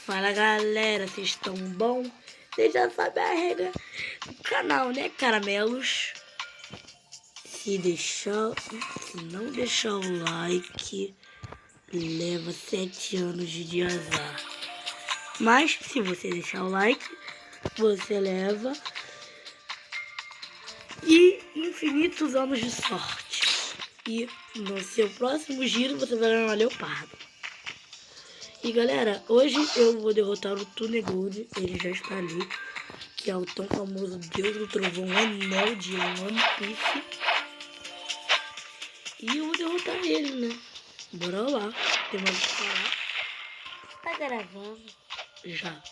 Fala galera, vocês estão bom? Vocês já sabem a regra do canal, né, caramelos? Se não deixar o like, leva 7 anos de azar. Mas se você deixar o like, você leva infinitos anos de sorte. E no seu próximo giro você vai ganhar um leopardo. E galera, hoje eu vou derrotar o Tunegold, ele já está ali, que é o tão famoso Deus do Trovão Anel de One Piece. E eu vou derrotar ele, né? Bora lá, tem mais o que falar. Tá gravando? Já.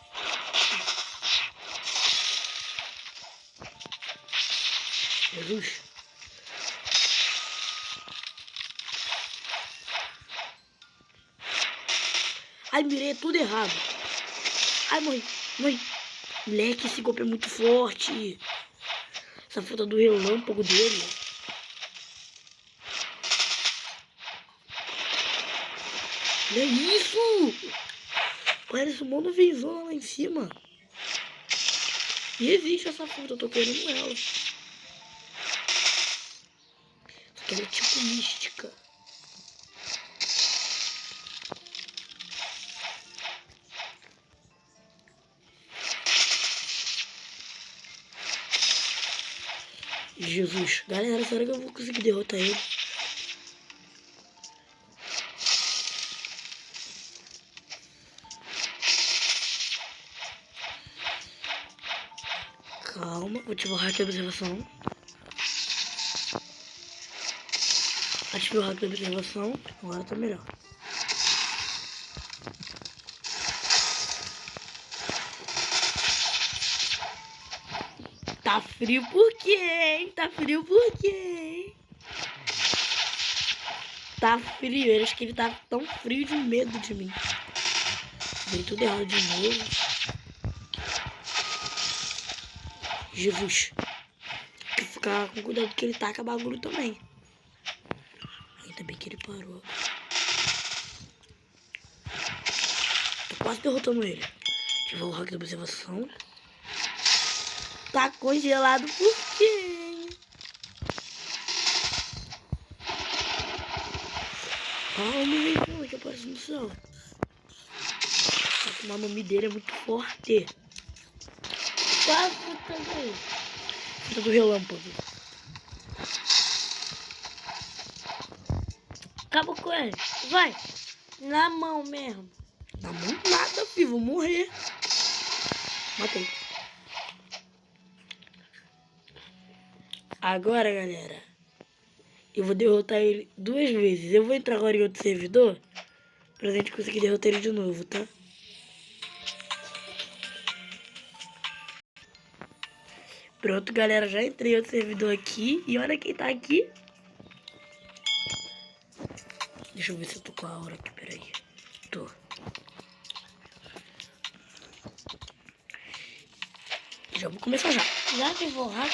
Jesus. Ai, mirei tudo errado. Ai, morri. Moleque, esse golpe é muito forte. Essa fruta do relâmpago dele. Olha isso! Olha, esse mundo venzona lá em cima. E existe essa fruta, eu tô querendo ela. Só que ela é tipo mística. Jesus, galera, será que eu vou conseguir derrotar ele? Calma, vou ativar o hack da observação. Ativei o hack da observação, agora tá melhor. Tá frio por quê, hein? Tá frio por quê, hein? Tá frio, eu acho que ele tá tão frio de medo de mim. Dei tudo errado de novo. Jesus. Tem que ficar com cuidado que ele taca bagulho também. Ainda bem que ele parou. Tô quase derrotando ele. Ativar o hack da observação. Tá congelado por quê? Calma, que aparece no céu. Só que o nome dele é muito forte. Qual fruta dele? Fruta do relâmpago. Acaba com ele. Vai. Na mão mesmo. Na mão nada, filho. Vou morrer. Matei. Agora, galera, eu vou derrotar ele 2 vezes. Eu vou entrar agora em outro servidor pra gente conseguir derrotar ele de novo, tá? Pronto, galera, já entrei em outro servidor aqui. E olha quem tá aqui. Deixa eu ver se eu tô com a aura aqui, peraí. Tô. Já vou começar já. Já ativou o hack?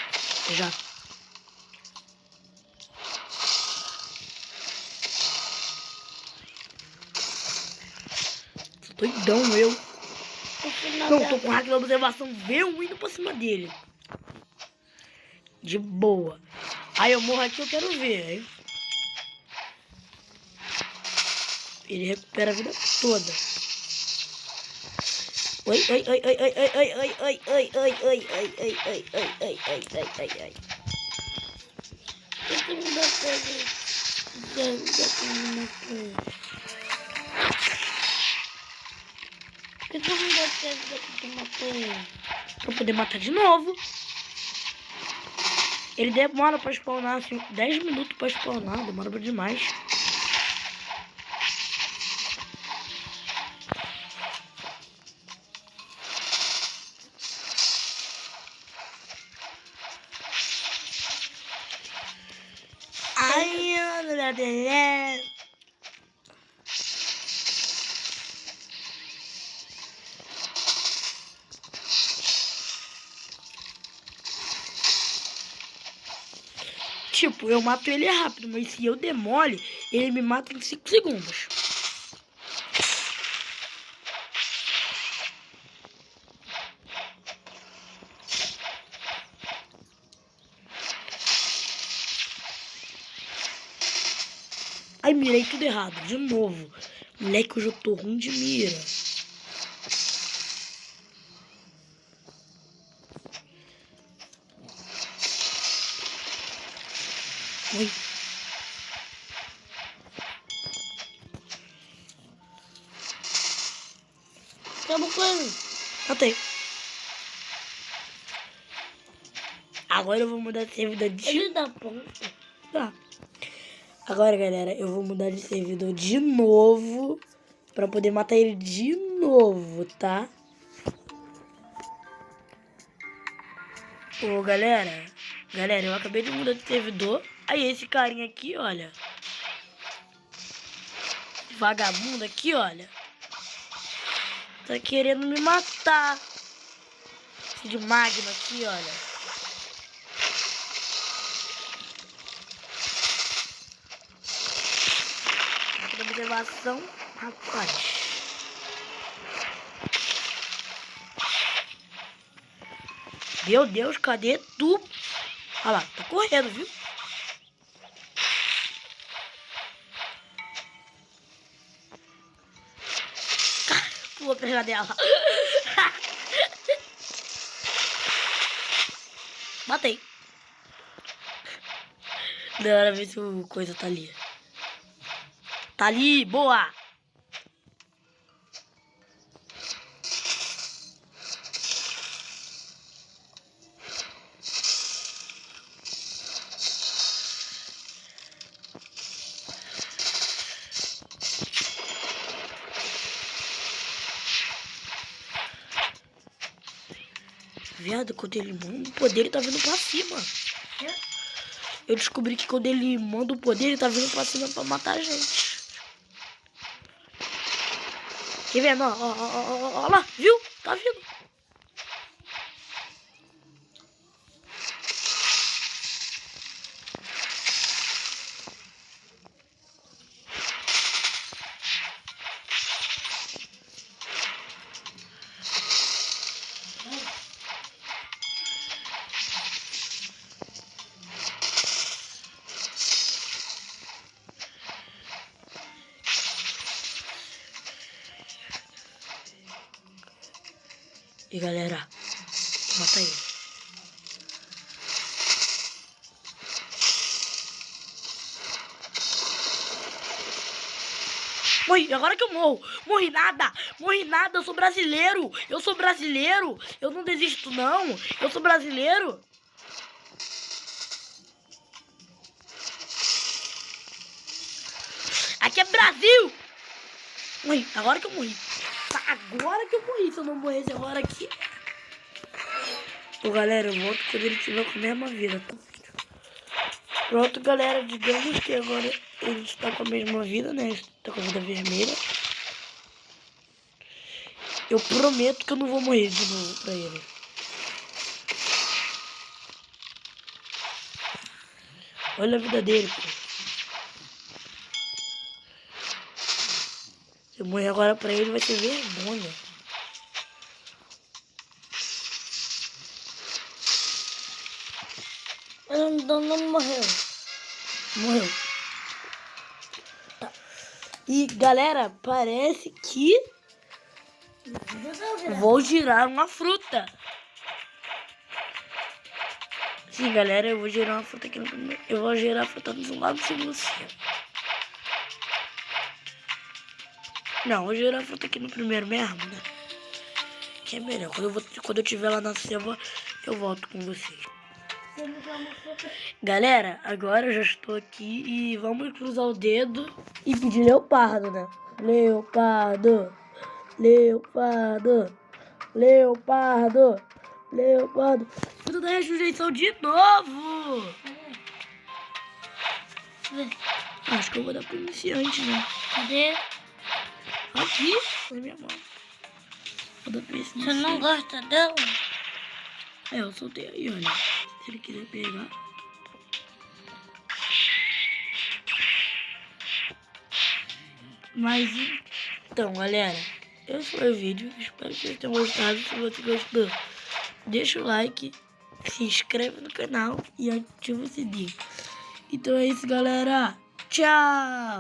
Já. Tô doidão, eu. Não, tô com o hack da observação V1 indo pra cima dele. De boa. Aí eu morro aqui, eu quero ver, hein? Ele recupera a vida toda. Oi. Esse me dá coisa. Por que tu não dá coisa daqui que matou ele? Pra poder matar de novo. Ele demora pra spawnar, assim, 10 minutos pra spawnar. Demora demais. Ai, meu Deus. Tipo, eu mato ele rápido, mas se eu demole, ele me mata em 5 segundos. Ai, mirei tudo errado. De novo. Moleque, hoje eu tô ruim de mira. Oi. Acabou com ele. Matei. Agora eu vou mudar de servidor de... Ele dá ponto. Tá. Agora, galera, eu vou mudar de servidor de novo. Pra poder matar ele de novo, tá? Ô, galera. Galera, eu acabei de mudar de servidor. Aí, esse carinha aqui, olha. Vagabundo aqui, olha. Tá querendo me matar. Esse de magma aqui, olha. Aqui na observação, rapaz. Meu Deus, cadê tu? Olha lá, tá correndo, viu? Pula pra janela. Matei. Bora ver se o coisa tá ali. Tá ali, boa! Viado, quando ele manda o poder, ele tá vindo pra cima. Eu descobri que quando ele manda o poder, ele tá vindo pra cima pra matar a gente. Quer vendo? Ó lá, viu? Tá vindo. E galera, mata ele. Morri, agora que eu morro. Morri nada, eu sou brasileiro. Eu não desisto não. Eu sou brasileiro. Aqui é Brasil. Morri, agora que eu morri. Agora que eu morri, se eu não morresse agora aqui. Pô, galera, eu volto quando ele tiver com a mesma vida, tá? Pronto, galera, digamos que agora ele está com a mesma vida, né? Está com a vida vermelha. Eu prometo que eu não vou morrer de novo pra ele. Olha a vida dele, pô. Se eu morrer agora pra ele, vai ter vergonha. Ele não morreu. Morreu. Tá. E, galera, parece que vou girar uma fruta. Sim, galera, eu vou girar uma fruta aqui no primeiro. Eu vou girar a fruta do lado de você. Não, vou girar a fruta aqui no primeiro mesmo, né? Que é melhor. Quando eu estiver lá na selva, eu volto com vocês. Galera, agora eu já estou aqui e vamos cruzar o dedo e pedir leopardo, né? Leopardo, leopardo, leopardo, leopardo. Fruta da ressurreição de novo! Acho que eu vou dar pro iniciante, né? Cadê? Aqui, na minha mão. Vou dar pro iniciante. Você não gosta dela? É, eu soltei aí, olha. Se ele quiser pegar. Mas então, galera, esse foi o vídeo. Espero que vocês tenham gostado. Se você gostou, deixa o like, se inscreve no canal e ativa o sininho. Então é isso, galera. Tchau!